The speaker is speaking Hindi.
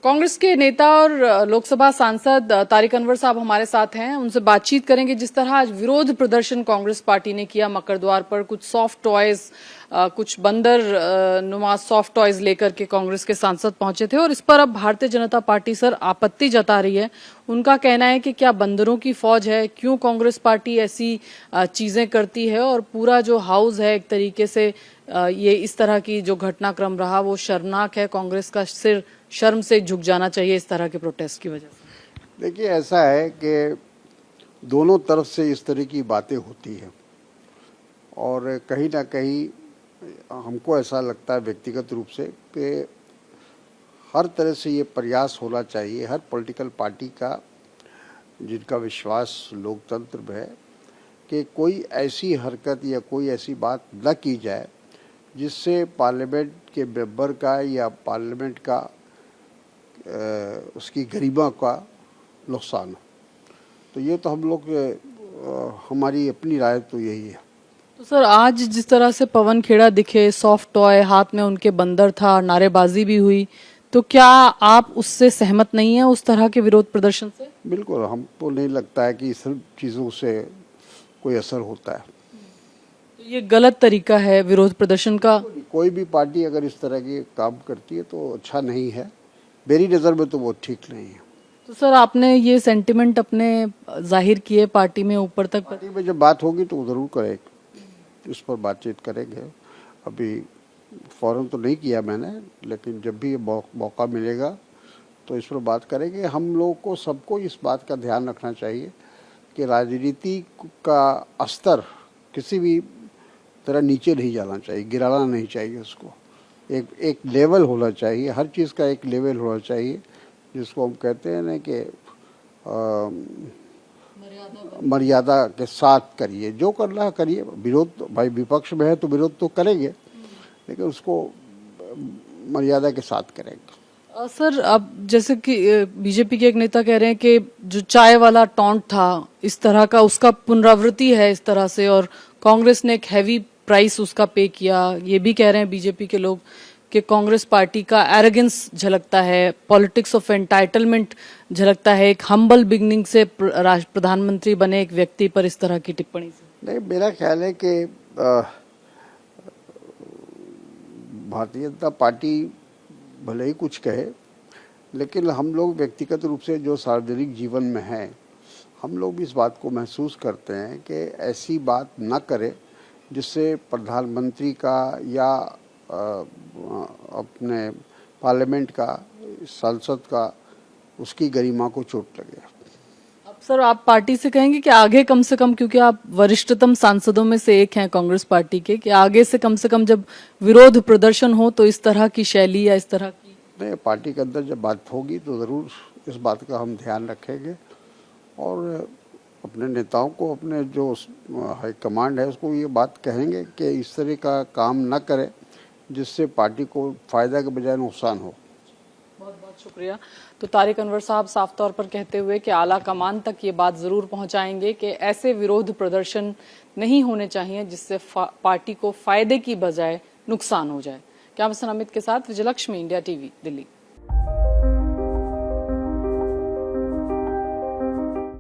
कांग्रेस के नेता और लोकसभा सांसद तारिक अनवर साहब हमारे साथ हैं। उनसे बातचीत करेंगे। जिस तरह आज विरोध प्रदर्शन कांग्रेस पार्टी ने किया मकर द्वार पर, कुछ सॉफ्ट टॉयज, कुछ बंदर नुमा सॉफ्ट टॉयज लेकर के कांग्रेस के सांसद पहुंचे थे और इस पर अब भारतीय जनता पार्टी सर आपत्ति जता रही है। उनका कहना है कि क्या बंदरों की फौज है, क्यों कांग्रेस पार्टी ऐसी चीजें करती है और पूरा जो हाउस है एक तरीके से ये इस तरह की जो घटनाक्रम रहा वो शर्मनाक है। कांग्रेस का सिर शर्म से झुक जाना चाहिए इस तरह के प्रोटेस्ट की वजह से। देखिए, ऐसा है कि दोनों तरफ से इस तरह की बातें होती हैं और कहीं ना कहीं हमको ऐसा लगता है व्यक्तिगत रूप से कि हर तरह से ये प्रयास होना चाहिए हर पॉलिटिकल पार्टी का, जिनका विश्वास लोकतंत्र में है, कि कोई ऐसी हरकत या कोई ऐसी बात न की जाए जिससे पार्लियामेंट के मेंबर का या पार्लियामेंट का उसकी गरिमा का नुकसान हो। तो ये तो हम लोग हमारी अपनी राय तो यही है। तो सर आज जिस तरह से पवन खेड़ा दिखे, सॉफ्ट टॉय हाथ में उनके बंदर था, नारेबाजी भी हुई, तो क्या आप उससे सहमत नहीं है, उस तरह के विरोध प्रदर्शन से? बिल्कुल, हमको नहीं लगता है कि सब चीज़ों से कोई असर होता है। तो ये गलत तरीका है विरोध प्रदर्शन का। कोई भी पार्टी अगर इस तरह के काम करती है तो अच्छा नहीं है, मेरी नज़र में तो वो ठीक नहीं है। तो सर आपने ये सेंटिमेंट अपने जाहिर किए पार्टी में ऊपर तक? पार्टी में जब बात होगी तो ज़रूर करेंगे, इस पर बातचीत करेंगे। अभी फौरन तो नहीं किया मैंने, लेकिन जब भी मौका मिलेगा तो इस पर बात करेंगे। हम लोग को सबको इस बात का ध्यान रखना चाहिए कि राजनीति का स्तर किसी भी तरह नीचे नहीं जाना चाहिए, गिराना नहीं चाहिए उसको। एक लेवल होना चाहिए, हर चीज़ का एक लेवल होना चाहिए, जिसको हम कहते हैं ना कि मर्यादा के साथ करिए, जो करना है करिए। विरोध भाई विपक्ष में है तो विरोध तो करेंगे, लेकिन उसको मर्यादा के साथ करेंगे। सर अब जैसे कि बीजेपी के एक नेता कह रहे हैं कि जो चाय वाला टॉन्ट था इस तरह का, उसका पुनरावृत्ति है इस तरह से, और कांग्रेस ने एक हैवी प्राइस उसका पे किया। ये भी कह रहे हैं बीजेपी के लोग कि कांग्रेस पार्टी का एरोगेंस झलकता है, पॉलिटिक्स ऑफ एंटाइटलमेंट झलकता है, एक हम्बल बिगनिंग से प्रधानमंत्री बने एक व्यक्ति पर इस तरह की टिप्पणी से। नहीं, मेरा ख्याल है कि भारतीय जनता पार्टी भले ही कुछ कहे, लेकिन हम लोग व्यक्तिगत रूप से जो सार्वजनिक जीवन में हैं, हम लोग भी इस बात को महसूस करते हैं कि ऐसी बात न करें जिससे प्रधानमंत्री का या अपने पार्लियामेंट का, संसद का, उसकी गरिमा को चोट लगे। अब सर आप पार्टी से कहेंगे कि आगे कम से कम, क्योंकि आप वरिष्ठतम सांसदों में से एक हैं कांग्रेस पार्टी के, कि आगे से कम जब विरोध प्रदर्शन हो तो इस तरह की शैली या इस तरह की? नहीं, पार्टी के अंदर जब बात होगी तो ज़रूर इस बात का हम ध्यान रखेंगे और अपने नेताओं को, अपने जो हाईकमांड है उसको ये बात कहेंगे कि इस तरह का काम न करें जिससे पार्टी को फायदा के बजाय नुकसान हो। बहुत बहुत शुक्रिया। तो तारिक अनवर साहब साफ तौर पर कहते हुए कि आला कमान तक ये बात जरूर पहुंचाएंगे कि ऐसे विरोध प्रदर्शन नहीं होने चाहिए जिससे पार्टी को फायदे की बजाय नुकसान हो जाए। कैमरा पर्सन अमित के साथ विजयलक्ष्मी, इंडिया टीवी, दिल्ली।